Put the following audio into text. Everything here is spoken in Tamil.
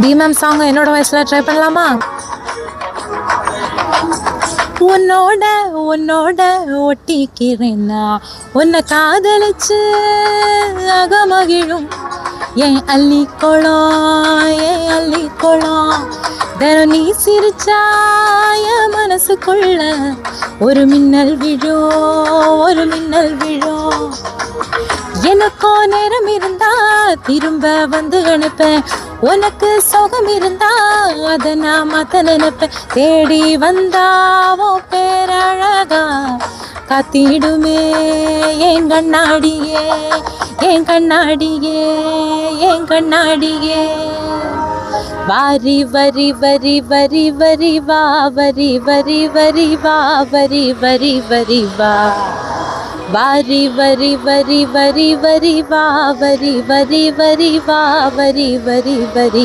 பீமம் சாங் என்னோட வாய்ஸ்ல ட்ரை பண்ணலாமா? உன்னோட உன்னோட ஒட்டிக்கிறேன்னா உன்னை காதலிச்சு அகமகிழும் என் அள்ளிக்கோளம் என் அள்ளிக்கோளம். தினம் நீ சிரிச்சா என் மனசுக்குள்ள ஒரு மின்னல் விழும் ஒரு மின்னல் விழும். எனக்கோ நேரம் இருந்தா திரும்ப வந்து அனுப்பேன், உனக்கு சுகம் இருந்தா அதை நான் மாத்த நினைப்பேன். தேடி வந்தாவோ பேரழகா காத்திடுமே என் கண்ணாடியே என் கண்ணாடியே என் கண்ணாடியே. வாரி வரி வரி வரி வரி வா வரி வரி வரி வா வரி வரி வரி வா. வாரி வரி வரி வரி வரி வா வரி வரி வரி வா வரி வரி வரி